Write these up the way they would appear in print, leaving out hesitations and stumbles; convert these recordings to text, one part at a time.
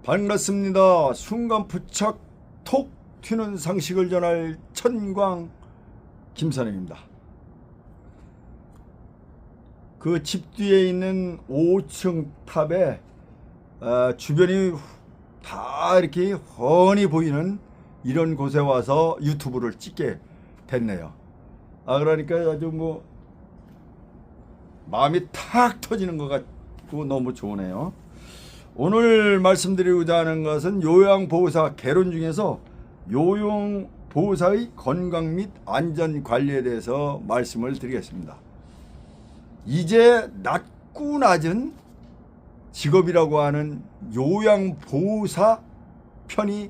반갑습니다. 순간부착 톡 튀는 상식을 전할 천광 김선영입니다. 그 집 뒤에 있는 5층 탑에 주변이 다 이렇게 훤히 보이는 이런 곳에 와서 유튜브를 찍게 됐네요. 그러니까 아주 마음이 탁 터지는 것 같고 너무 좋으네요. 오늘 말씀드리고자 하는 것은 요양보호사 개론 중에서 요양보호사의 건강 및 안전관리에 대해서 말씀을 드리겠습니다. 이제 낮고 낮은 직업이라고 하는 요양보호사 편이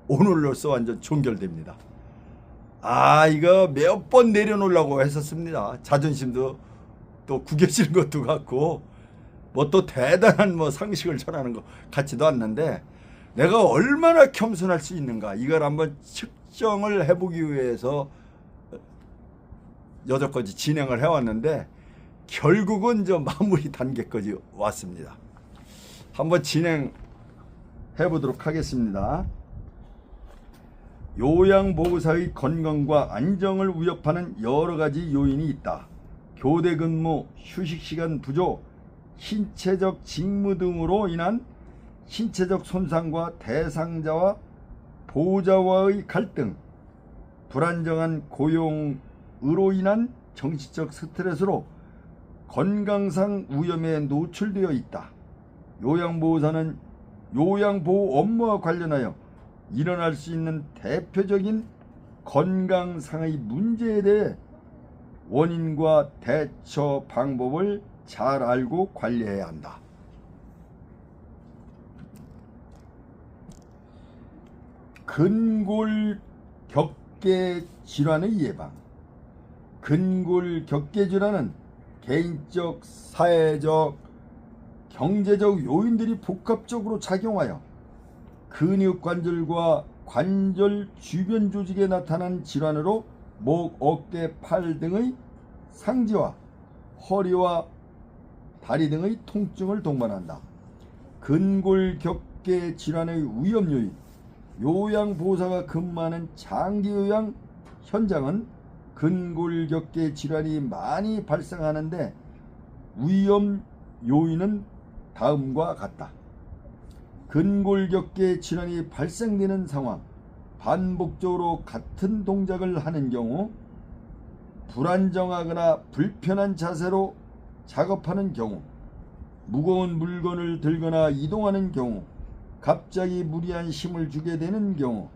오늘로써 완전 종결됩니다. 이거 몇 번 내려놓으려고 했었습니다. 자존심도 또 구겨지는 것도 같고 또 대단한 상식을 전하는 것 같지도 않는데, 내가 얼마나 겸손할 수 있는가 이걸 한번 측정을 해보기 위해서 여태까지 진행을 해왔는데 결국은 마무리 단계까지 왔습니다. 한번 진행해 보도록 하겠습니다. 요양보호사의 건강과 안정을 위협하는 여러 가지 요인이 있다. 교대 근무, 휴식시간 부족, 신체적 직무 등으로 인한 신체적 손상과 대상자와 보호자와의 갈등, 불안정한 고용으로 인한 정신적 스트레스로 건강상 위험에 노출되어 있다. 요양보호사는 요양보호 업무와 관련하여 일어날 수 있는 대표적인 건강상의 문제에 대해 원인과 대처 방법을 잘 알고 관리해야 한다. 근골격계 질환의 예방. 근골격계 질환은 개인적, 사회적, 경제적 요인들이 복합적으로 작용하여 근육관절과 관절 주변 조직에 나타난 질환으로 목, 어깨, 팔 등의 상지와 허리와 다리 등의 통증을 동반한다. 근골격계 질환의 위험 요인. 요양보호사가 근무하는 장기요양 현장은 근골격계 질환이 많이 발생하는데 위험 요인은 다음과 같다. 근골격계 질환이 발생되는 상황. 반복적으로 같은 동작을 하는 경우, 불안정하거나 불편한 자세로 작업하는 경우, 무거운 물건을 들거나 이동하는 경우, 갑자기 무리한 힘을 주게 되는 경우,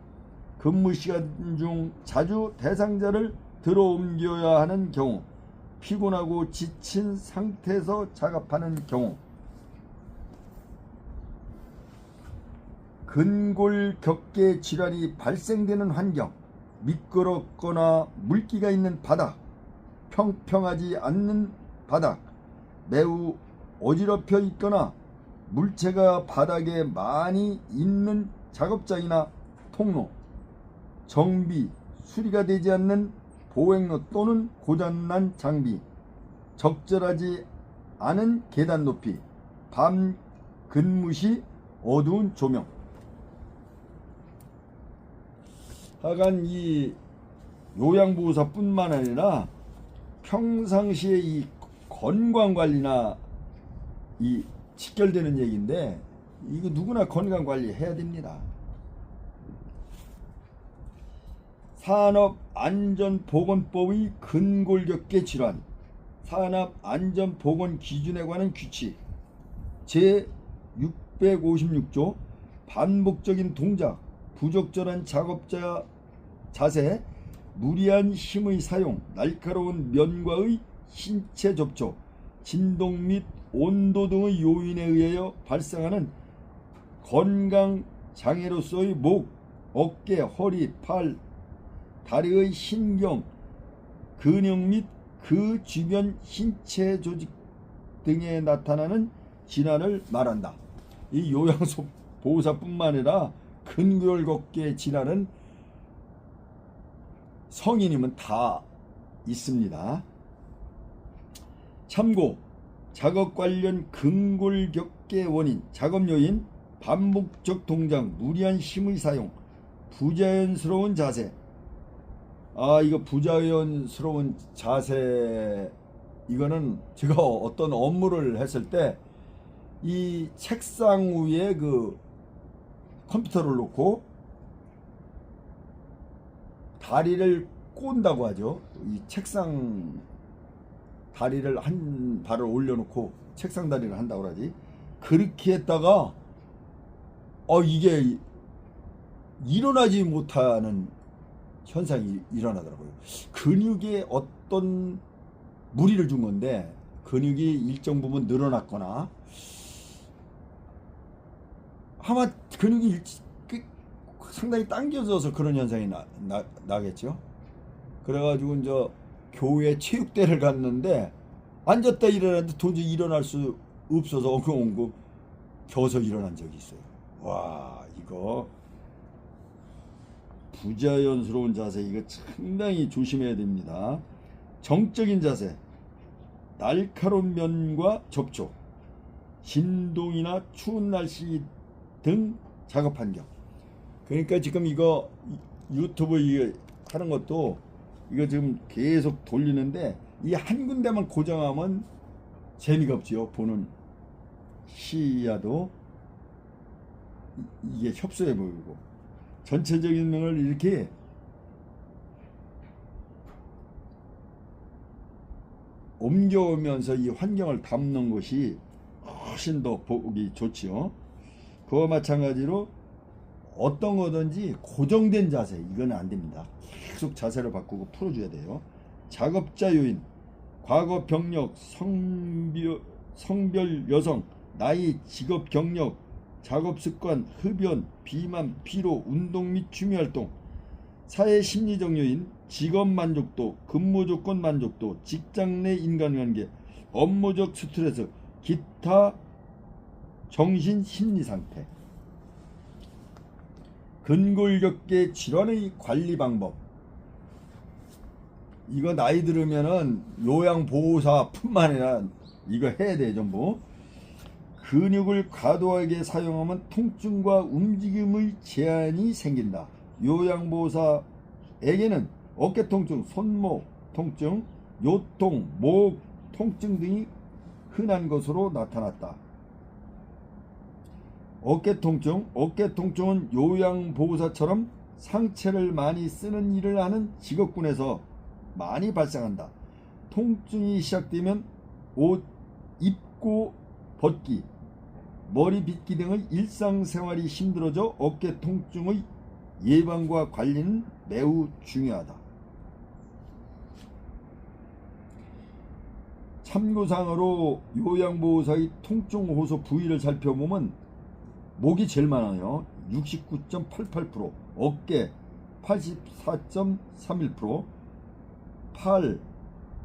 근무 시간 중 자주 대상자를 들어 옮겨야 하는 경우, 피곤하고 지친 상태에서 작업하는 경우. 근골격계 질환이 발생되는 환경. 미끄럽거나 물기가 있는 바닥, 평평하지 않는 바닥, 매우 어지럽혀 있거나 물체가 바닥에 많이 있는 작업장이나 통로, 정비, 수리가 되지 않는 보행로 또는 고장난 장비, 적절하지 않은 계단 높이, 밤 근무 시 어두운 조명. 하여간 이 요양보호사뿐만 아니라 평상시에 이 건강관리나 이 직결되는 얘기인데, 이거 누구나 건강관리 해야 됩니다. 산업안전보건법의 근골격계 질환, 산업안전보건기준에 관한 규칙 제656조 반복적인 동작, 부적절한 작업자 자세, 무리한 힘의 사용, 날카로운 면과의 신체 접촉, 진동 및 온도 등의 요인에 의하여 발생하는 건강장애로서의 목, 어깨, 허리, 팔, 다리의 신경, 근육 및 그 주변 신체 조직 등에 나타나는 질환을 말한다. 이 요양보호사뿐만 아니라 근골격계 질환은 성인이면 다 있습니다. 참고, 작업 관련 근골격계 원인, 작업 요인, 반복적 동작, 무리한 힘의 사용, 부자연스러운 자세. 이거 부자연스러운 자세, 이거는 제가 어떤 업무를 했을 때 이 책상 위에 그 컴퓨터를 놓고 다리를 꼰다고 하죠. 이 책상 다리를 한 발을 올려놓고 책상 다리를 한다고 하지. 그렇게 했다가 이게 일어나지 못하는 현상이 일어나더라고요. 근육에 어떤 무리를 준 건데 근육이 일정 부분 늘어났거나 아마 근육이 상당히 당겨져서 그런 현상이 나겠죠. 그래가지고 이제 교회 체육대를 갔는데 앉았다 일어났는데 도저히 일어날 수 없어서 엉금엉금 겨서 일어난 적이 있어요. 와, 이거 부자연스러운 자세, 이거 상당히 조심해야 됩니다. 정적인 자세, 날카로운 면과 접촉, 진동이나 추운 날씨 등 작업 환경. 그러니까 지금 이거 유튜브 이거 하는 것도 이거 지금 계속 돌리는데 이 한 군데만 고정하면 재미가 없지요. 보는 시야도 이게 협소해 보이고, 전체적인 면을 이렇게 옮겨오면서 이 환경을 담는 것이 훨씬 더 보기 좋지요. 그와 마찬가지로 어떤 거든지 고정된 자세, 이건 안 됩니다. 계속 자세를 바꾸고 풀어줘야 돼요. 작업자 요인, 과거 병력, 성별 여성, 나이, 직업 경력, 작업 습관, 흡연, 비만, 피로, 운동 및 취미 활동, 사회 심리적 요인, 직업 만족도, 근무 조건 만족도, 직장 내 인간관계, 업무적 스트레스, 기타 정신 심리 상태. 근골격계 질환의 관리 방법. 이거 나이 들으면은 요양보호사뿐만 아니라 이거 해야 돼 전부. 근육을 과도하게 사용하면 통증과 움직임의 제한이 생긴다. 요양보호사에게는 어깨 통증, 손목 통증, 요통, 목 통증 등이 흔한 것으로 나타났다. 어깨 통증은 요양보호사처럼 상체를 많이 쓰는 일을 하는 직업군에서 많이 발생한다. 통증이 시작되면 옷 입고 벗기, 머리 빗기 등의 일상생활이 힘들어져 어깨 통증의 예방과 관리는 매우 중요하다. 참고상으로 요양보호사의 통증 호소 부위를 살펴보면 목이 제일 많아요. 69.88%, 어깨 84.31%,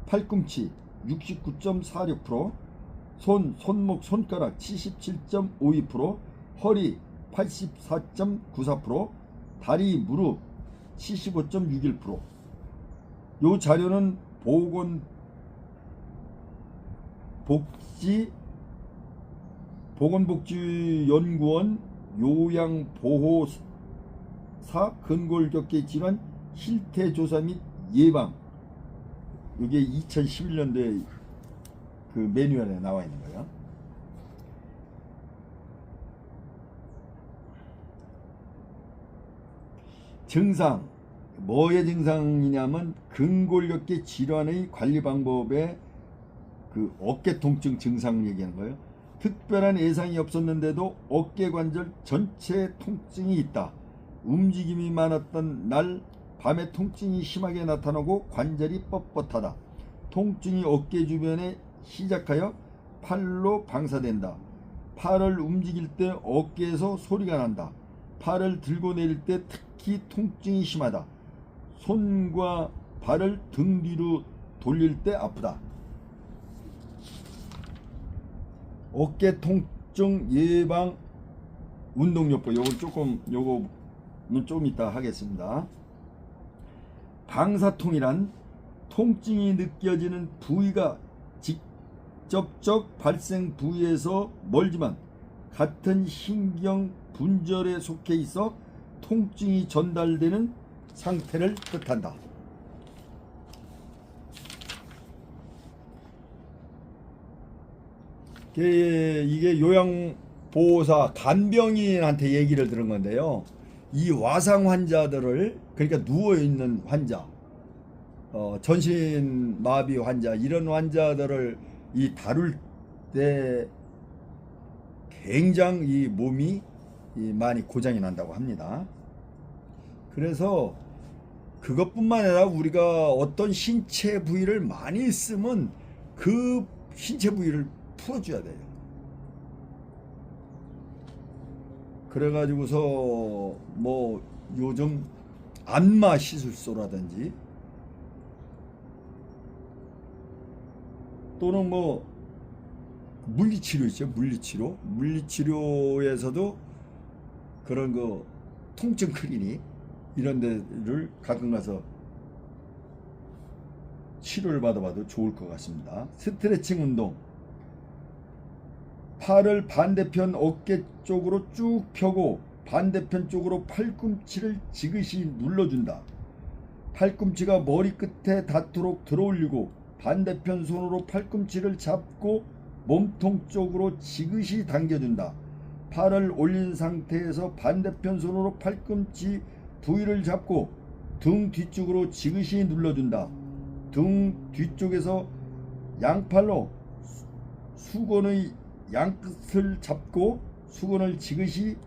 팔꿈치 69.46%, 손목, 손가락 77.52%, 허리 84.94%, 다리, 무릎 75.61%. 요 자료는 보건복지연구원 요양보호사 근골격계 질환 실태조사 및 예방, 이게 2011년도에 그 매뉴얼에 나와 있는 거예요. 증상, 뭐의 증상이냐면 근골격계 질환의 관리 방법에 그 어깨 통증 증상 얘기하는 거예요. 특별한 예상이 없었는데도 어깨 관절 전체 통증이 있다. 움직임이 많았던 날 밤에 통증이 심하게 나타나고 관절이 뻣뻣하다. 통증이 어깨 주변에 시작하여 팔로 방사된다. 팔을 움직일 때 어깨에서 소리가 난다. 팔을 들고 내릴 때 특히 통증이 심하다. 손과 발을 등 뒤로 돌릴 때 아프다. 어깨 통증 예방 운동요법, 요거는 좀 이따 하겠습니다. 방사통이란 통증이 느껴지는 부위가 직접적 발생 부위에서 멀지만 같은 신경 분절에 속해 있어 통증이 전달되는 상태를 뜻한다. 이게 요양보호사 간병인한테 얘기를 들은 건데요. 이 와상 환자들을, 그러니까 누워있는 환자, 전신마비 환자, 이런 환자들을 다룰 때 굉장히 몸이 많이 고장이 난다고 합니다. 그래서 그것뿐만 아니라 우리가 어떤 신체 부위를 많이 쓰면 그 신체 부위를 풀어줘야 돼요. 그래가지고서 뭐 요즘 안마 시술소라든지 또는 뭐 물리치료 있죠. 물리치료에서도 그런 거 통증 클리닉 이런 데를 가끔 가서 치료를 받아봐도 좋을 것 같습니다. 스트레칭 운동. 팔을 반대편 어깨 쪽으로 쭉 펴고 반대편 쪽으로 팔꿈치를 지그시 눌러준다. 팔꿈치가 머리 끝에 닿도록 들어올리고 반대편 손으로 팔꿈치를 잡고 몸통 쪽으로 지그시 당겨준다. 팔을 올린 상태에서 반대편 손으로 팔꿈치 부위를 잡고 등 뒤쪽으로 지그시 눌러준다. 등 뒤쪽에서 양팔로 수건의 양끝을 잡고 수건을 지그시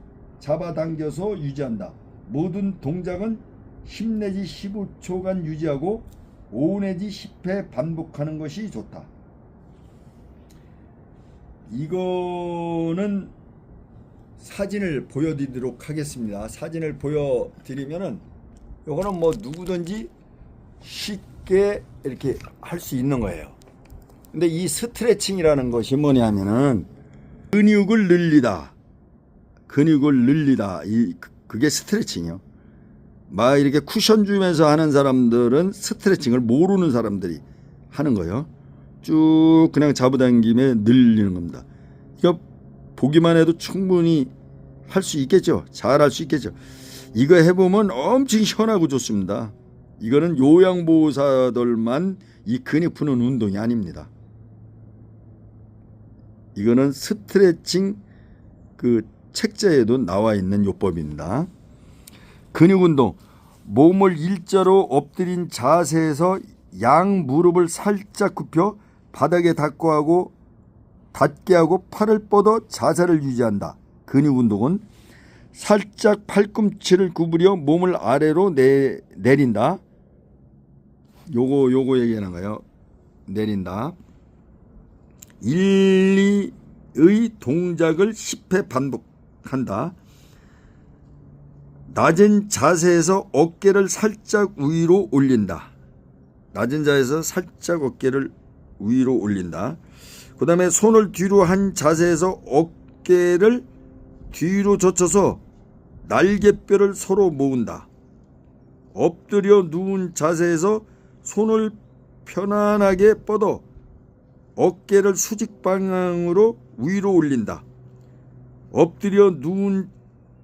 잡아당겨서 유지한다. 모든 동작은 10 내지 15초간 유지하고 5 내지 10회 반복하는 것이 좋다. 이거는 사진을 보여드리도록 하겠습니다. 사진을 보여드리면은 이거는 뭐 누구든지 쉽게 이렇게 할 수 있는 거예요. 근데 이 스트레칭이라는 것이 뭐냐면은 근육을 늘리다. 그게 스트레칭이요. 막 이렇게 쿠션 주면서 하는 사람들은 스트레칭을 모르는 사람들이 하는 거예요. 쭉 그냥 잡아당김에 늘리는 겁니다. 이거 보기만 해도 충분히 할 수 있겠죠. 잘 할 수 있겠죠. 이거 해보면 엄청 시원하고 좋습니다. 이거는 요양보호사들만 이 근육 푸는 운동이 아닙니다. 이거는 스트레칭 그 책자에도 나와 있는 요법입니다. 근육운동. 몸을 일자로 엎드린 자세에서 양 무릎을 살짝 굽혀 바닥에 닿게 하고 팔을 뻗어 자세를 유지한다. 근육운동은 살짝 팔꿈치를 구부려 몸을 아래로 내린다. 요거 얘기하는 거예요. 내린다. 1, 2의 동작을 10회 반복한다. 낮은 자세에서 어깨를 살짝 위로 올린다. 낮은 자세에서 살짝 어깨를 위로 올린다. 그 다음에 손을 뒤로 한 자세에서 어깨를 뒤로 젖혀서 날개뼈를 서로 모은다. 엎드려 누운 자세에서 손을 편안하게 뻗어 어깨를 수직 방향으로 위로 올린다. 엎드려 누운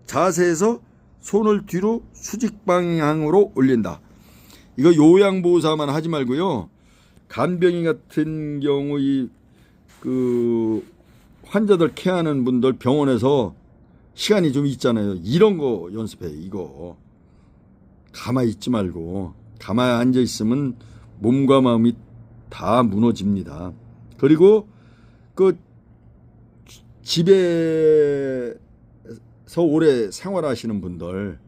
자세에서 손을 뒤로 수직 방향으로 올린다. 이거 요양보호사만 하지 말고요. 간병인 같은 경우 그 환자들 케어하는 분들 병원에서 시간이 좀 있잖아요. 이런 거 연습해. 이거 가만히 있지 말고, 가만히 앉아 있으면 몸과 마음이 다 무너집니다. 그리고 그 집에서 오래 생활하시는 분들,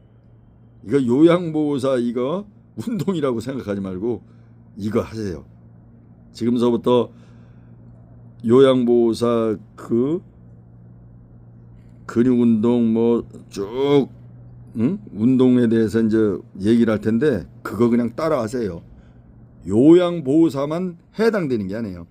이거 요양보호사 이거 운동이라고 생각하지 말고 이거 하세요. 지금서부터 요양보호사 그 근육운동 뭐 쭉 운동에 대해서 이제 얘기를 할 텐데 그거 그냥 따라하세요. 요양보호사만 해당되는 게 아니에요.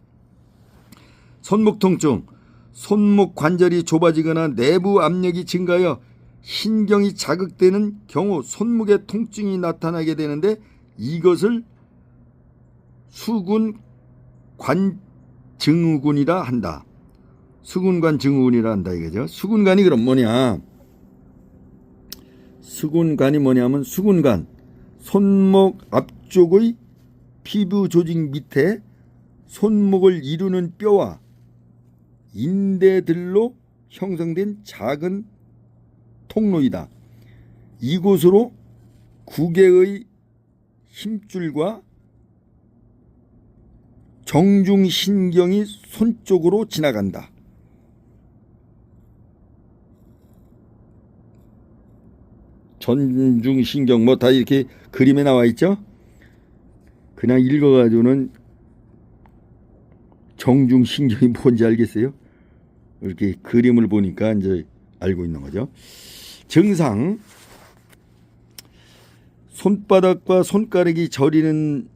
손목 통증. 손목 관절이 좁아지거나 내부 압력이 증가하여 신경이 자극되는 경우 손목에 통증이 나타나게 되는데 이것을 수근 관증후군이라 한다. 수근관 증후군이라 한다 이거죠. 수근관이 그럼 뭐냐? 수근관이 뭐냐면 수근관 손목 앞쪽의 피부 조직 밑에 손목을 이루는 뼈와 인대들로 형성된 작은 통로이다. 이곳으로 구개의 힘줄과 정중신경이 손 쪽으로 지나간다. 전중신경 뭐 다 이렇게 그림에 나와 있죠. 그냥 읽어가지고는 정중신경이 뭔지 알겠어요? 이렇게 그림을 보니까 이제 알고 있는 거죠. 증상 손바닥과 손가락이 저리는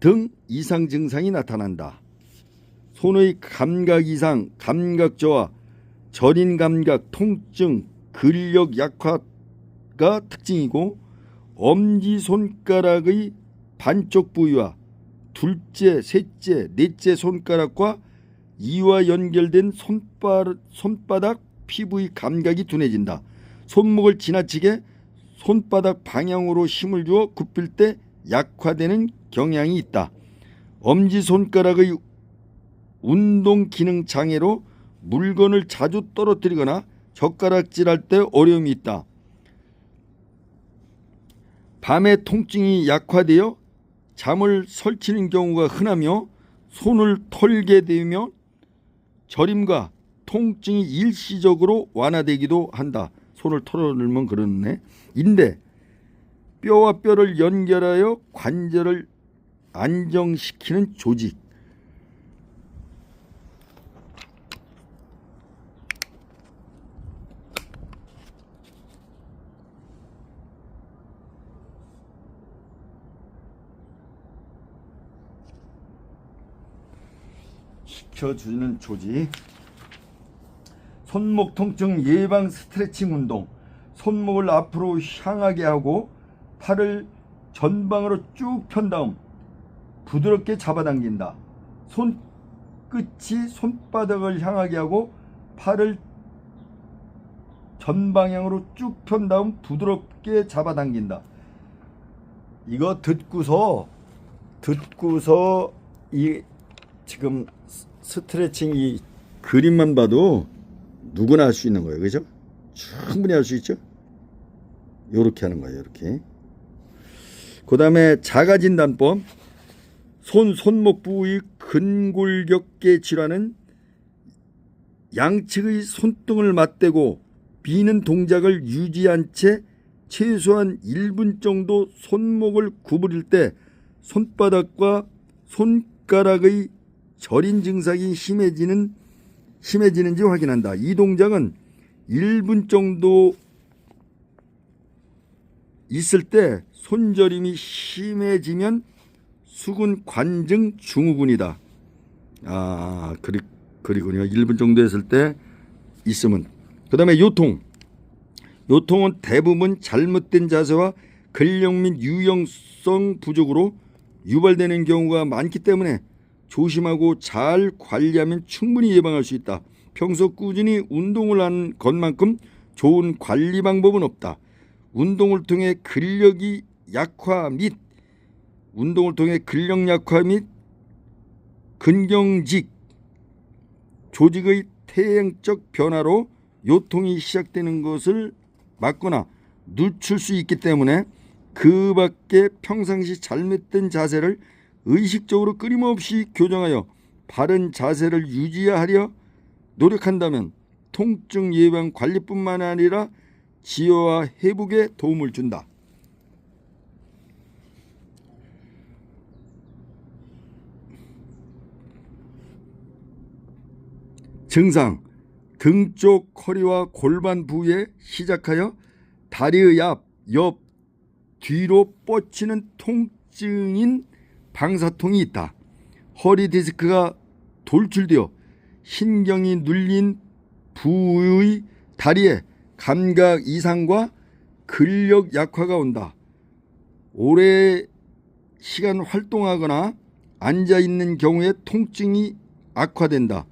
등 이상 증상이 나타난다. 손의 감각 이상, 감각 저하, 저린 감각, 통증, 근력 약화가 특징이고 엄지손가락의 반쪽 부위와 둘째, 셋째, 넷째 손가락과 이와 연결된 손바닥 피부의 감각이 둔해진다. 손목을 지나치게 손바닥 방향으로 힘을 주어 굽힐 때 약화되는 경향이 있다. 엄지손가락의 운동 기능 장애로 물건을 자주 떨어뜨리거나 젓가락질할 때 어려움이 있다. 밤에 통증이 약화되어 잠을 설치는 경우가 흔하며 손을 털게 되면 저림과 통증이 일시적으로 완화되기도 한다. 손을 털어놓으면 그렇네. 인대 뼈와 뼈를 연결하여 관절을 안정시키는 조직. 시켜주는 조직. 손목 통증 예방 스트레칭 운동. 손목을 앞으로 향하게 하고 팔을 전방으로 쭉 편 다음 부드럽게 잡아당긴다. 손끝이 손바닥을 향하게 하고 팔을 전방향으로 쭉 편 다음 부드럽게 잡아당긴다. 이거 듣고서 이 지금 스트레칭 이 그림만 봐도 누구나 할 수 있는 거예요. 그죠? 충분히 할 수 있죠? 요렇게 하는 거예요. 이렇게. 그 다음에 자가진단법. 손목 부위 근골격계 질환은 양측의 손등을 맞대고 비는 동작을 유지한 채 최소한 1분 정도 손목을 구부릴 때 손바닥과 손가락의 저린 증상이 심해지는지 확인한다. 이 동작은 1분 정도 있을 때 손저림이 심해지면 수근관증 증후군이다. 그리군요. 1분 정도 했을 때 있으면. 그 다음에 요통은 대부분 잘못된 자세와 근력 및 유연성 부족으로 유발되는 경우가 많기 때문에 조심하고 잘 관리하면 충분히 예방할 수 있다. 평소 꾸준히 운동을 하는 것만큼 좋은 관리 방법은 없다. 운동을 통해 근력 약화 및 근경직 조직의 퇴행적 변화로 요통이 시작되는 것을 막거나 늦출 수 있기 때문에 그 밖에 평상시 잘못된 자세를 의식적으로 끊임없이 교정하여 바른 자세를 유지하려 노력한다면 통증 예방 관리뿐만 아니라 치유와 회복에 도움을 준다. 증상 등 쪽 허리와 골반 부위에 시작하여 다리의 옆, 뒤로 뻗치는 통증인 방사통이 있다. 허리 디스크가 돌출되어 신경이 눌린 부위의 다리에 감각 이상과 근력 약화가 온다. 오래 시간 활동하거나 앉아있는 경우에 통증이 악화된다.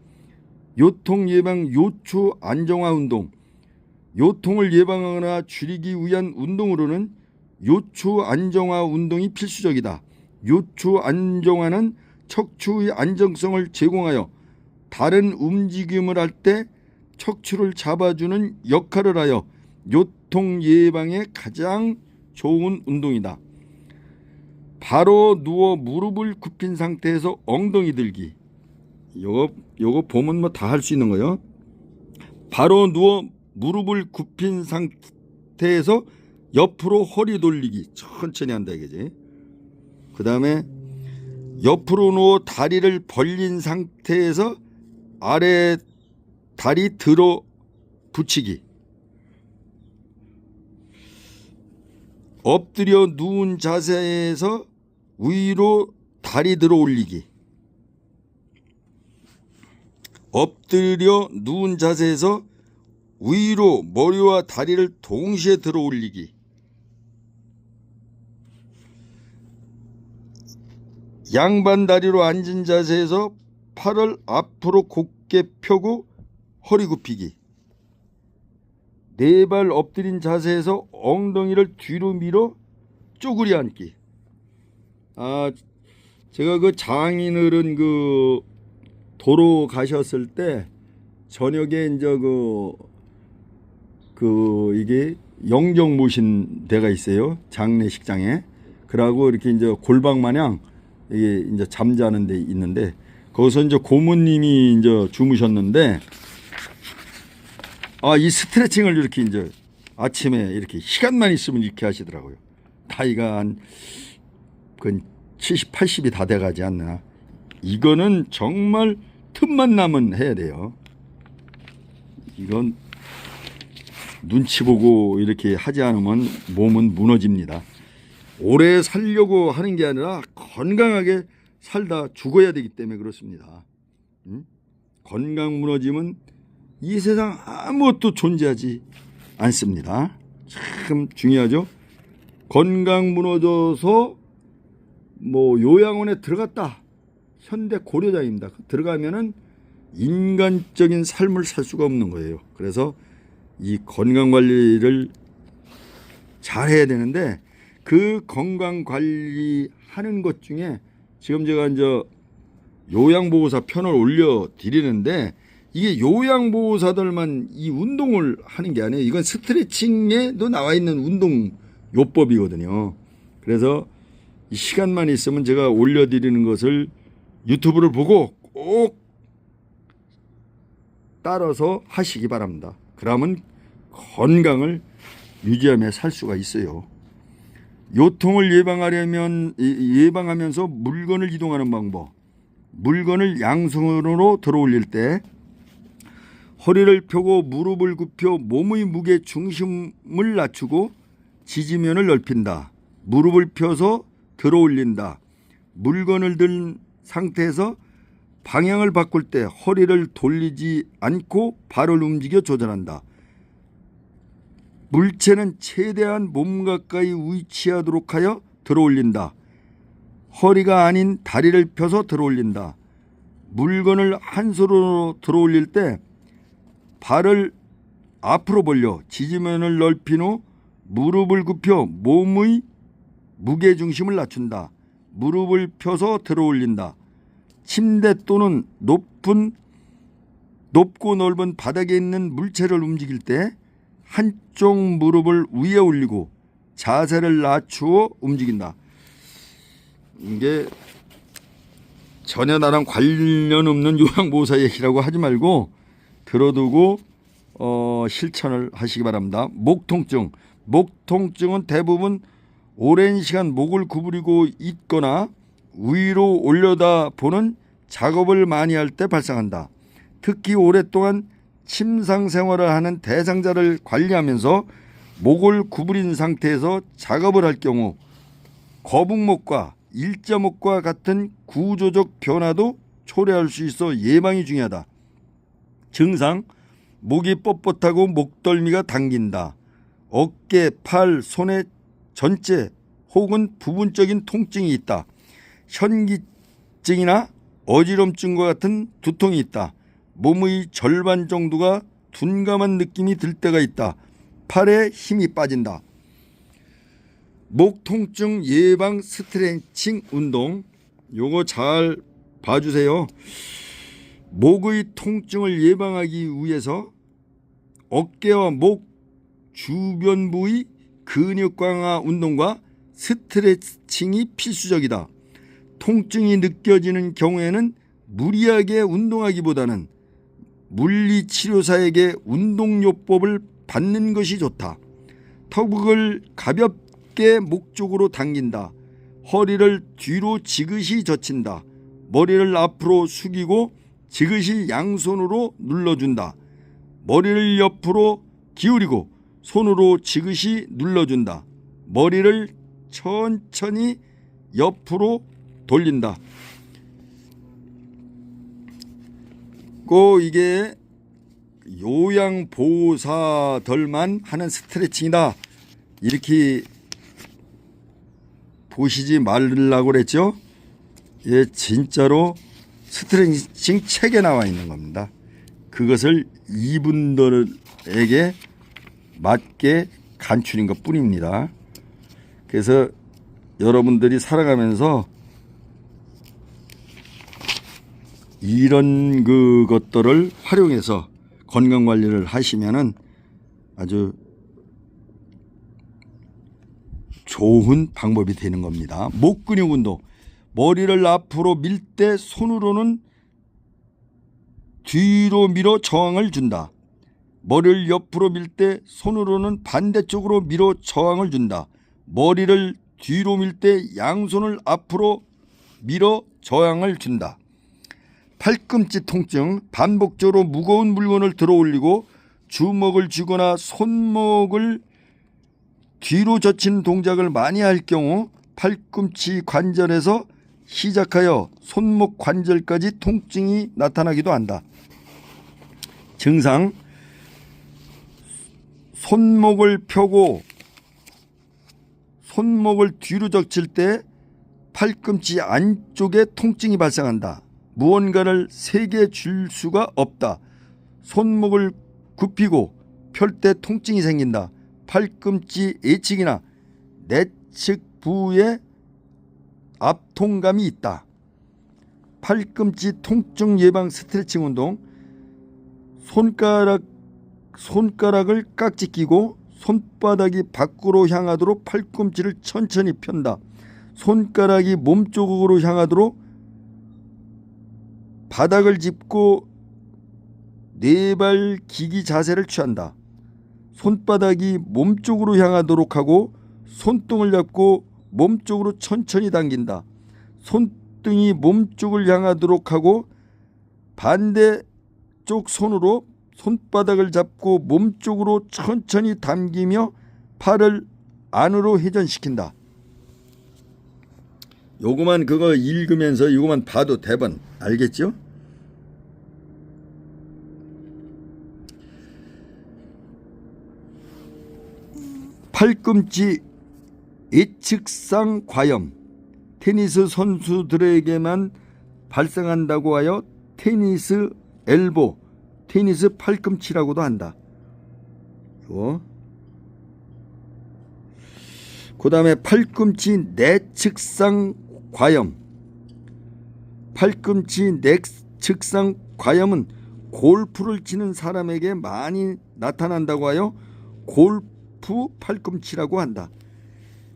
요통 예방 요초 안정화 운동. 요통을 예방하거나 줄이기 위한 운동으로는 요초 안정화 운동이 필수적이다. 요초 안정화는 척추의 안정성을 제공하여 다른 움직임을 할 때 척추를 잡아주는 역할을 하여 요통 예방에 가장 좋은 운동이다. 바로 누워 무릎을 굽힌 상태에서 엉덩이 들기. 요거 보면 뭐 다 할 수 있는 거예요. 바로 누워 무릎을 굽힌 상태에서 옆으로 허리 돌리기. 천천히 한다 이거지. 그 다음에 옆으로 누워 다리를 벌린 상태에서 아래 다리 들어 붙이기. 엎드려 누운 자세에서 위로 다리 들어 올리기. 엎드려 누운 자세에서 위로 머리와 다리를 동시에 들어 올리기. 양반 다리로 앉은 자세에서 팔을 앞으로 곧게 펴고 허리 굽히기. 네 발 엎드린 자세에서 엉덩이를 뒤로 밀어 쪼그리 앉기. 제가 그 장인어른 그 도로 가셨을 때 저녁에 이제 이게 영정 모신 데가 있어요. 장례식장에. 그러고 이렇게 이제 골방 마냥 이게 이제 잠자는 데 있는데 거기서 이제 고모님이 이제 주무셨는데 이 스트레칭을 이렇게 이제 아침에 이렇게 시간만 있으면 이렇게 하시더라고요. 나이가 한 70, 80이 다 돼가지 않나. 이거는 정말 틈만 나면 해야 돼요. 이건 눈치 보고 이렇게 하지 않으면 몸은 무너집니다. 오래 살려고 하는 게 아니라 건강하게 살다 죽어야 되기 때문에 그렇습니다. 건강 무너지면 이 세상 아무것도 존재하지 않습니다. 참 중요하죠. 건강 무너져서 뭐 요양원에 들어갔다. 현대 고려자입니다. 들어가면은 인간적인 삶을 살 수가 없는 거예요. 그래서 이 건강 관리를 잘 해야 되는데 그 건강 관리하는 것 중에 지금 제가 이제 요양보호사 편을 올려드리는데 이게 요양보호사들만 이 운동을 하는 게 아니에요. 이건 스트레칭에도 나와 있는 운동 요법이거든요. 그래서 이 시간만 있으면 제가 올려드리는 것을 유튜브를 보고 꼭 따라서 하시기 바랍니다. 그러면 건강을 유지하며 살 수가 있어요. 요통을 예방하면서 물건을 이동하는 방법. 물건을 양손으로 들어 올릴 때 허리를 펴고 무릎을 굽혀 몸의 무게 중심을 낮추고 지지면을 넓힌다. 무릎을 펴서 들어 올린다. 물건을 든 상태에서 방향을 바꿀 때 허리를 돌리지 않고 발을 움직여 조절한다. 물체는 최대한 몸 가까이 위치하도록 하여 들어 올린다. 허리가 아닌 다리를 펴서 들어 올린다. 물건을 한 손으로 들어 올릴 때 발을 앞으로 벌려 지지면을 넓힌 후 무릎을 굽혀 몸의 무게중심을 낮춘다. 무릎을 펴서 들어 올린다. 침대 또는 높고 넓은 바닥에 있는 물체를 움직일 때 한쪽 무릎을 위에 올리고 자세를 낮추어 움직인다. 이게 전혀 나랑 관련 없는 요양보호사 얘기라고 하지 말고 들어두고 실천을 하시기 바랍니다. 목통증은 대부분 오랜 시간 목을 구부리고 있거나 위로 올려다 보는 작업을 많이 할 때 발생한다. 특히 오랫동안 침상 생활을 하는 대상자를 관리하면서 목을 구부린 상태에서 작업을 할 경우 거북목과 일자목과 같은 구조적 변화도 초래할 수 있어 예방이 중요하다. 증상: 목이 뻣뻣하고 목덜미가 당긴다. 어깨, 팔, 손의 전체 혹은 부분적인 통증이 있다. 현기증이나 어지럼증과 같은 두통이 있다. 몸의 절반 정도가 둔감한 느낌이 들 때가 있다. 팔에 힘이 빠진다. 목 통증 예방 스트레칭 운동, 요거 잘 봐주세요. 목의 통증을 예방하기 위해서 어깨와 목 주변 부위 근육 강화 운동과 스트레칭이 필수적이다. 통증이 느껴지는 경우에는 무리하게 운동하기보다는 물리치료사에게 운동요법을 받는 것이 좋다. 턱을 가볍게 목 쪽으로 당긴다. 허리를 뒤로 지그시 젖힌다. 머리를 앞으로 숙이고 지그시 양손으로 눌러준다. 머리를 옆으로 기울이고 손으로 지그시 눌러준다. 머리를 천천히 옆으로 돌린다. 이게 요양보호사들만 하는 스트레칭이다. 이렇게 보시지 말라고 그랬죠. 예, 진짜로 스트레칭 책에 나와 있는 겁니다. 그것을 이분들에게 맞게 간추린 것 뿐입니다. 그래서 여러분들이 살아가면서 이런 것들을 활용해서 건강관리를 하시면은 아주 좋은 방법이 되는 겁니다. 목 근육 운동. 머리를 앞으로 밀 때 손으로는 뒤로 밀어 저항을 준다. 머리를 옆으로 밀 때 손으로는 반대쪽으로 밀어 저항을 준다. 머리를 뒤로 밀 때 양손을 앞으로 밀어 저항을 준다. 팔꿈치 통증, 반복적으로 무거운 물건을 들어 올리고 주먹을 쥐거나 손목을 뒤로 젖히는 동작을 많이 할 경우 팔꿈치 관절에서 시작하여 손목 관절까지 통증이 나타나기도 한다. 증상: 손목을 펴고 손목을 뒤로 젖힐 때 팔꿈치 안쪽에 통증이 발생한다. 무언가를 세게 줄 수가 없다. 손목을 굽히고 펼 때 통증이 생긴다. 팔꿈치 예측이나 내측 부위에 압통감이 있다. 팔꿈치 통증 예방 스트레칭 운동. 손가락을 깍지 끼고 손바닥이 밖으로 향하도록 팔꿈치를 천천히 편다. 손가락이 몸쪽으로 향하도록 바닥을 짚고 네발 기기 자세를 취한다. 손바닥이 몸쪽으로 향하도록 하고 손등을 잡고 몸쪽으로 천천히 당긴다. 손등이 몸쪽을 향하도록 하고 반대쪽 손으로 손바닥을 잡고 몸쪽으로 천천히 당기며 팔을 안으로 회전시킨다. 요거만 그거 읽으면서 요거만 봐도 대번 알겠죠? 팔꿈치 예측상 과염. 테니스 선수들에게만 발생한다고 하여 테니스 엘보, 테니스 팔꿈치라고도 한다. 그 다음에 팔꿈치 내측상 과염. 팔꿈치 내측상 과염은 골프를 치는 사람에게 많이 나타난다고 하여 골프 팔꿈치라고 한다.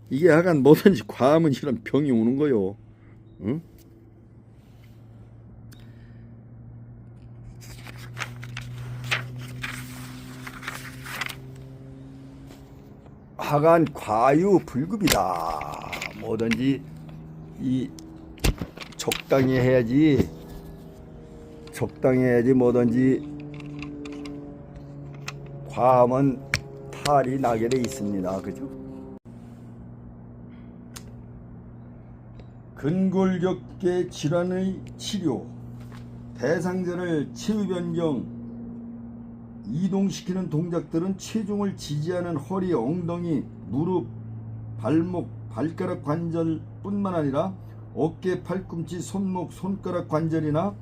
이게 약간 뭐든지 과하면 이런 병이 오는 거요. 응? 하간 과유불급이다. 뭐든지 이 적당히 해야지. 적당히 해야지. 뭐든지 과하면 탈이 나게 돼 있습니다. 그죠? 근골격계 질환의 치료. 대상자를 체위 변경, 이동시키는 동작들은 체중을 지지하는 허리, 엉덩이, 무릎, 발목, 발가락 관절뿐만 아니라 어깨, 팔꿈치, 손목, 손가락 관절이나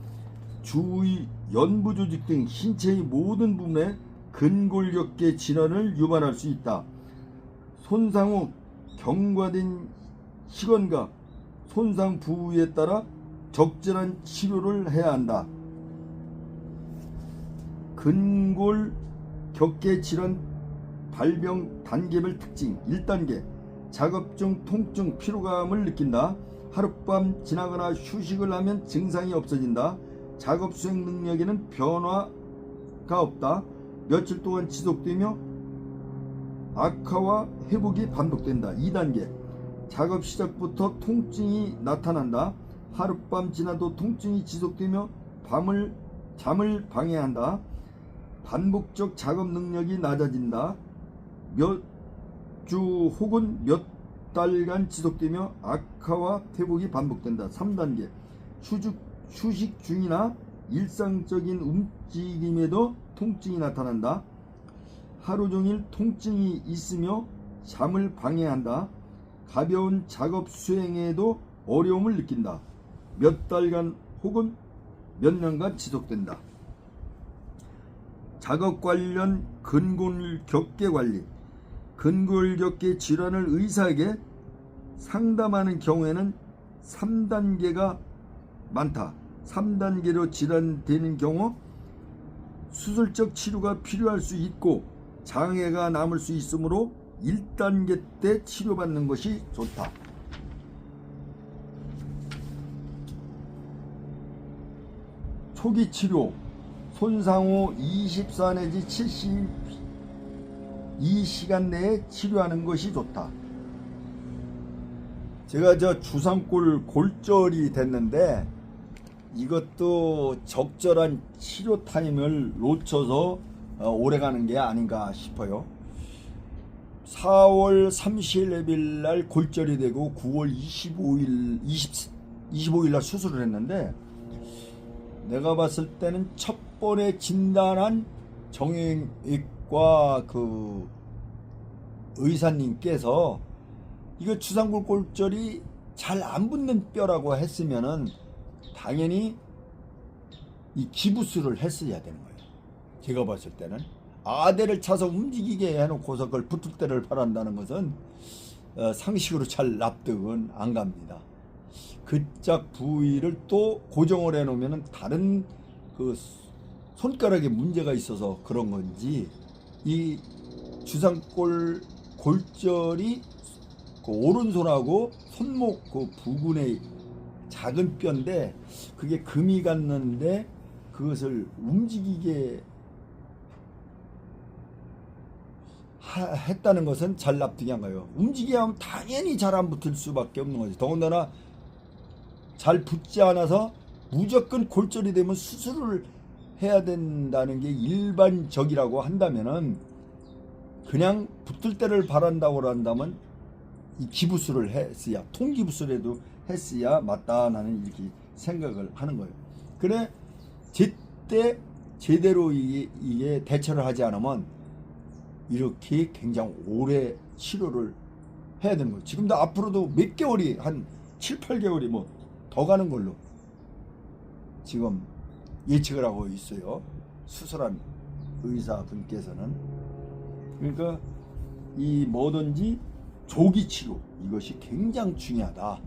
주의 연부 조직 등 신체의 모든 부분에 근골격계 질환을 유발할 수 있다. 손상 후 경과된 시간과 손상 부위에 따라 적절한 치료를 해야 한다. 근골격계 질환 발병 단계별 특징. 1단계 작업 중 통증, 피로감을 느낀다. 하룻밤 지나거나 휴식을 하면 증상이 없어진다. 작업 수행 능력에는 변화가 없다. 며칠 동안 지속되며 악화와 회복이 반복된다. 2단계 작업 시작부터 통증이 나타난다. 하룻밤 지나도 통증이 지속되며 잠을 방해한다. 반복적 작업 능력이 낮아진다. 몇 주 혹은 몇 달간 지속되며 악화와 회복이 반복된다. 3단계 휴식 중이나 일상적인 움직임에도 통증이 나타난다. 하루 종일 통증이 있으며 잠을 방해한다. 가벼운 작업 수행에도 어려움을 느낀다. 몇 달간 혹은 몇 년간 지속된다. 작업 관련 근골격계 관리. 근골격계 질환을 의사에게 상담하는 경우에는 3단계가 많다. 3단계로 질환되는 경우 수술적 치료가 필요할 수 있고 장애가 남을 수 있으므로 1단계 때 치료받는 것이 좋다. 초기 치료. 손상 후 24 내지 72시간 내에 치료하는 것이 좋다. 제가 주상골 골절이 됐는데 이것도 적절한 치료 타임을 놓쳐서 오래가는 게 아닌가 싶어요. 4월 30일 날 골절이 되고 9월 25일 날 수술을 했는데, 내가 봤을 때는 첫 번에 진단한 정형외과 그 의사님께서 이거 주상골 골절이 잘 안 붙는 뼈라고 했으면은 당연히 이 기부술을 했어야 되는 거예요. 제가 봤을 때는 아대를 차서 움직이게 해놓고서 그걸 붙을 때를 바란다는 것은 상식으로 잘 납득은 안 갑니다. 그짝 부위를 또 고정을 해놓으면 다른 그 손가락에 문제가 있어서 그런 건지, 이 주상골 골절이 그 오른손하고 손목 그 부근의 작은 뼈인데 그게 금이 갔는데 그것을 움직이게 했다는 것은 잘 납득이 안 가요. 움직이게 하면 당연히 잘 안 붙을 수밖에 없는 거지. 더군다나 잘 붙지 않아서 무조건 골절이 되면 수술을 해야 된다는 게 일반적이라고 한다면은, 그냥 붙을 때를 바란다고 한다면 이 기부술을 했어야, 통기부술에도 했어야 맞다, 나는 이렇게 생각을 하는 거예요. 그래 제때 제대로 이게 대처를 하지 않으면 이렇게 굉장히 오래 치료를 해야 되는 거예요. 지금도 앞으로도 몇 개월이, 한 7, 8개월이 뭐 더 가는 걸로 지금 예측을 하고 있어요. 수술한 의사분께서는. 그러니까 이 뭐든지 조기 치료, 이것이 굉장히 중요하다,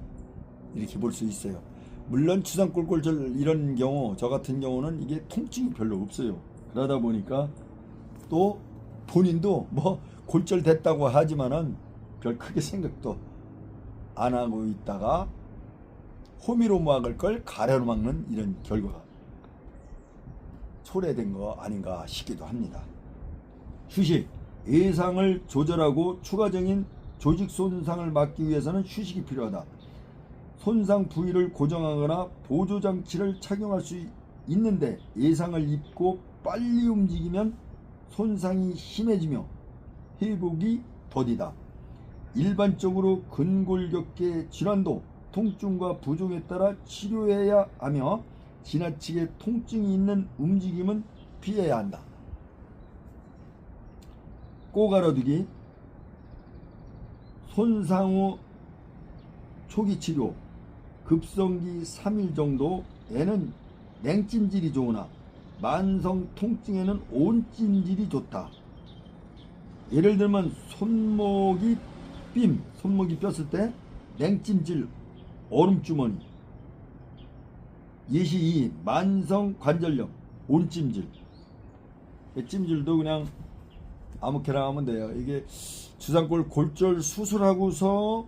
이렇게 볼 수 있어요. 물론 주상골 골절 이런 경우, 저 같은 경우는 이게 통증이 별로 없어요. 그러다 보니까 또 본인도 뭐 골절 됐다고 하지만은 별 크게 생각도 안 하고 있다가 호미로 막을 걸 가래로 막는 이런 결과가 초래된 거 아닌가 싶기도 합니다. 휴식. 예상을 조절하고 추가적인 조직 손상을 막기 위해서는 휴식이 필요하다. 손상 부위를 고정하거나 보조장치를 착용할 수 있는데 예상을 잊고 빨리 움직이면 손상이 심해지며 회복이 더디다. 일반적으로 근골격계 질환도 통증과 부종에 따라 치료해야 하며 지나치게 통증이 있는 움직임은 피해야 한다. 꼭 알아두기. 손상 후 초기 치료. 급성기 3일 정도에는 냉찜질이 좋으나 만성 통증에는 온찜질이 좋다. 예를 들면 손목이 뼈을 때 냉찜질 얼음주머니. 예시 2 만성 관절염 온찜질. 찜질도 그냥 아무렇게나 하면 돼요. 이게 주상골 골절 수술하고서는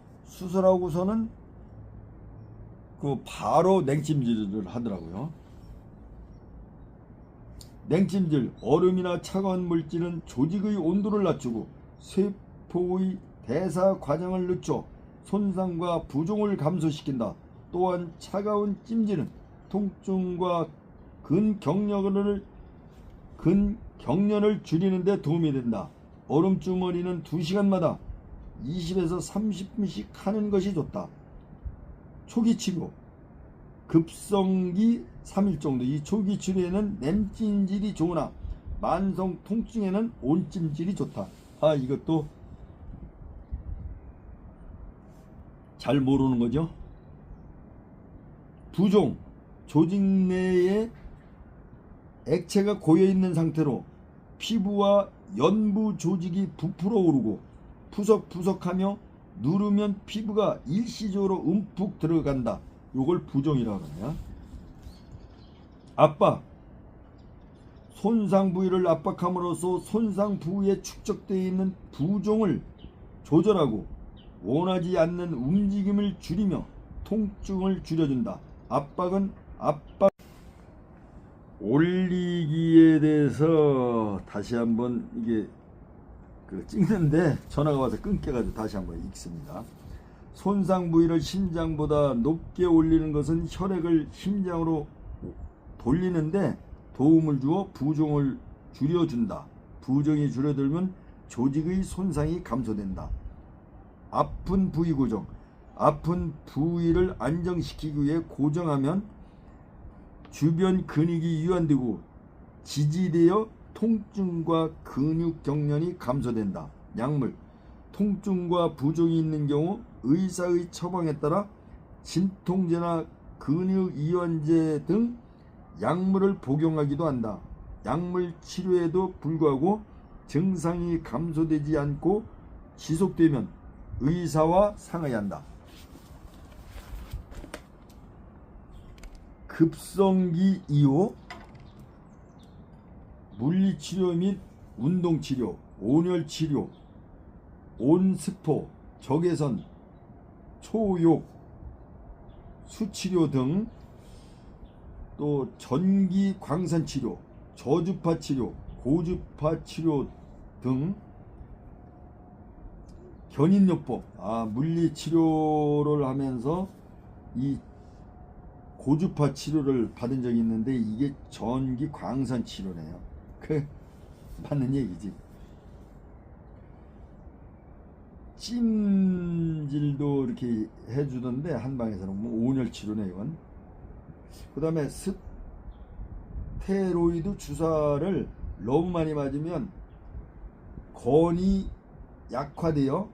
그 바로 냉찜질을 하더라고요. 냉찜질, 얼음이나 차가운 물질은 조직의 온도를 낮추고 세포의 대사 과정을 늦춰 손상과 부종을 감소시킨다. 또한 차가운 찜질은 통증과 근경련을 줄이는 데 도움이 된다. 얼음주머니는 2시간마다 20에서 30분씩 하는 것이 좋다. 초기 치료, 급성기 3일 정도. 이 초기 치료에는 냉찜질이 좋으나 만성 통증에는 온찜질이 좋다. 이것도 잘 모르는 거죠. 부종, 조직 내에 액체가 고여있는 상태로 피부와 연부 조직이 부풀어 오르고 푸석푸석하며 누르면 피부가 일시적으로 움푹 들어간다. 요걸 부종이라고 하냐. 압박, 손상 부위를 압박함으로써 손상 부위에 축적되어 있는 부종을 조절하고 원하지 않는 움직임을 줄이며 통증을 줄여준다. 압박은 압박 올리기에 대해서 다시 한번 이게 찍는데 전화가 와서 끊겨가지고 다시 한번 읽습니다. 손상 부위를 심장보다 높게 올리는 것은 혈액을 심장으로 돌리는데 도움을 주어 부종을 줄여준다. 부종이 줄어들면 조직의 손상이 감소된다. 아픈 부위 고정, 아픈 부위를 안정시키기 위해 고정하면 주변 근육이 이완되고 지지되어 통증과 근육 경련이 감소된다. 약물, 통증과 부종이 있는 경우 의사의 처방에 따라 진통제나 근육 이완제 등 약물을 복용하기도 한다. 약물 치료에도 불구하고 증상이 감소되지 않고 지속되면 의사와 상의해야 한다. 급성기 이후 물리치료 및 운동치료, 온열치료, 온스포, 적외선, 초욕, 수치료 등 또 전기 광선 치료, 저주파 치료, 고주파 치료 등 견인요법, 물리치료를 하면서 이 고주파 치료를 받은 적이 있는데 이게 전기 광선 치료네요. 맞는 얘기지. 찜질도 이렇게 해주던데 한방에서는 온열 치료네 이건. 그 다음에 스테로이드 주사를 너무 많이 맞으면 건이 약화되어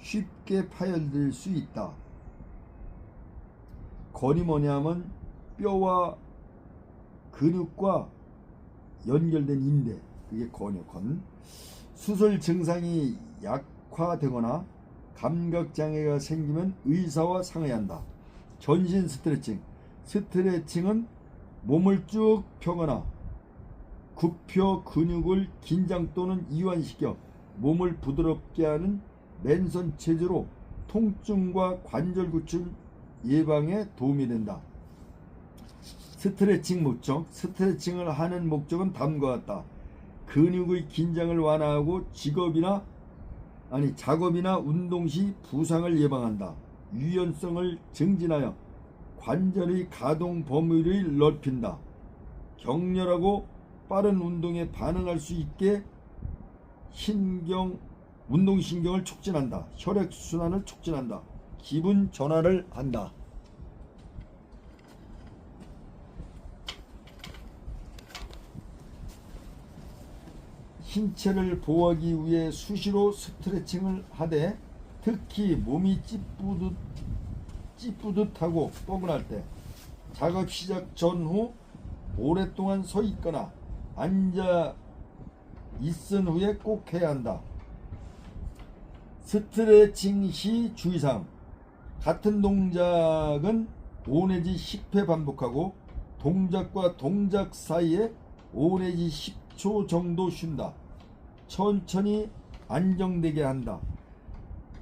쉽게 파열될 수 있다. 건이 뭐냐면 뼈와 근육과 연결된 인대, 그게 건이요. 건. 수술 증상이 약화되거나 감각장애가 생기면 의사와 상의해야 한다. 전신 스트레칭, 스트레칭은 몸을 쭉 펴거나 굽혀 근육을 긴장 또는 이완시켜 몸을 부드럽게 하는 맨손 체조로 통증과 관절 구출 예방에 도움이 된다. 스트레칭 목적, 스트레칭을 하는 목적은 다음과 같다. 근육의 긴장을 완화하고 작업이나 운동 시 부상을 예방한다. 유연성을 증진하여 관절의 가동 범위를 넓힌다. 격렬하고 빠른 운동에 반응할 수 있게 운동신경을 촉진한다. 혈액순환을 촉진한다. 기분 전환을 한다. 신체를 보호하기 위해 수시로 스트레칭을 하되 특히 몸이 찌뿌듯하고 뻐근할 때 작업 시작 전후 오랫동안 서 있거나 앉아 있은 후에 꼭 해야 한다. 스트레칭 시 주의사항. 같은 동작은 5 내지 10회 반복하고 동작과 동작 사이에 5 내지 10초 정도 쉰다. 천천히 안정되게 한다.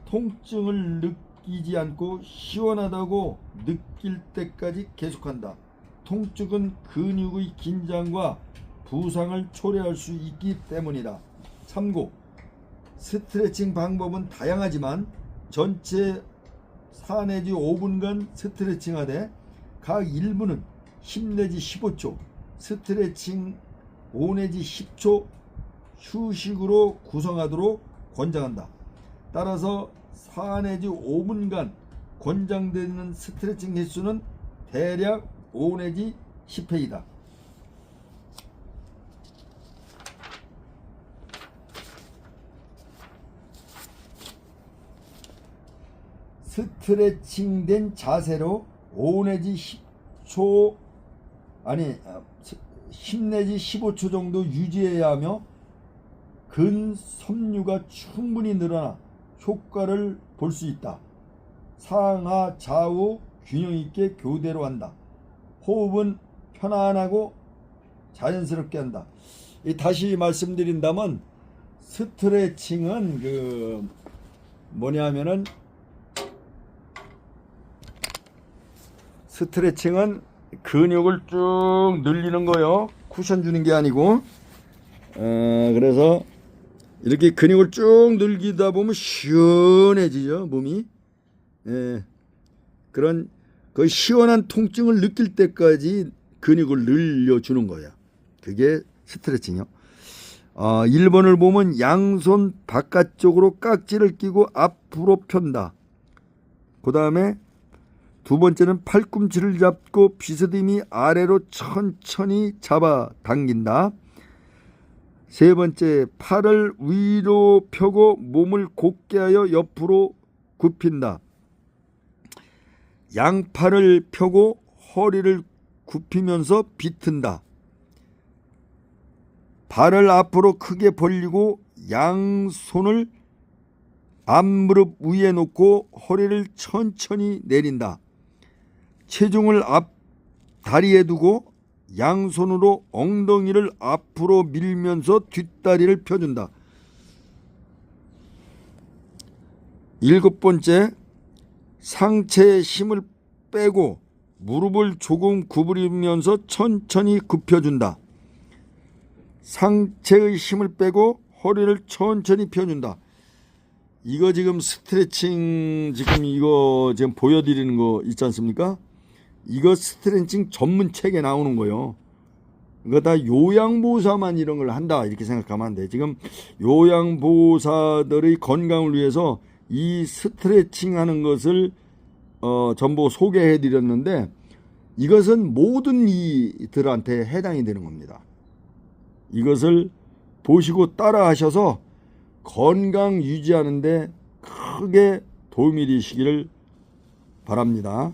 통증을 느끼지 않고 시원하다고 느낄 때까지 계속한다. 통증은 근육의 긴장과 부상을 초래할 수 있기 때문이다. 참고. 스트레칭 방법은 다양하지만 전체 4 내지 5분간 스트레칭하되 각 1분은 10 내지 15초, 스트레칭 5 내지 10초 휴식으로 구성하도록 권장한다. 따라서 4 내지 5분간 권장되는 스트레칭 횟수는 대략 5 내지 10회이다. 스트레칭된 자세로 5 내지 10초 10 내지 15초 정도 유지해야 하며 근섬유가 충분히 늘어나 효과를 볼 수 있다. 상하 좌우 균형 있게 교대로 한다. 호흡은 편안하고 자연스럽게 한다. 다시 말씀드린다면 스트레칭은 뭐냐면은 스트레칭은 근육을 쭉 늘리는 거요. 쿠션 주는 게 아니고. 그래서 이렇게 근육을 쭉 늘리다 보면 시원해지죠, 몸이. 그런 그 시원한 통증을 느낄 때까지 근육을 늘려주는 거야. 그게 스트레칭이요. 1번을 보면 양손 바깥쪽으로 깍지를 끼고 앞으로 편다. 그 다음에 두 번째는 팔꿈치를 잡고 비스듬히 아래로 천천히 잡아 당긴다. 세 번째, 팔을 위로 펴고 몸을 곧게 하여 옆으로 굽힌다. 양팔을 펴고 허리를 굽히면서 비튼다. 발을 앞으로 크게 벌리고 양손을 앞무릎 위에 놓고 허리를 천천히 내린다. 체중을 앞 다리에 두고 양손으로 엉덩이를 앞으로 밀면서 뒷다리를 펴준다. 7번째, 상체에 힘을 빼고 무릎을 조금 구부리면서 천천히 굽혀준다. 상체의 힘을 빼고 허리를 천천히 펴준다. 이거 지금 스트레칭 이거 지금 보여드리는 거 있지 않습니까? 이거 스트레칭 전문 책에 나오는 거요. 이거 다 요양보호사만 이런 걸 한다 이렇게 생각하면 안 돼. 지금 요양보호사들의 건강을 위해서 이 스트레칭 하는 것을 전부 소개해 드렸는데 이것은 모든 이들한테 해당이 되는 겁니다. 이것을 보시고 따라 하셔서 건강 유지하는 데 크게 도움이 되시기를 바랍니다.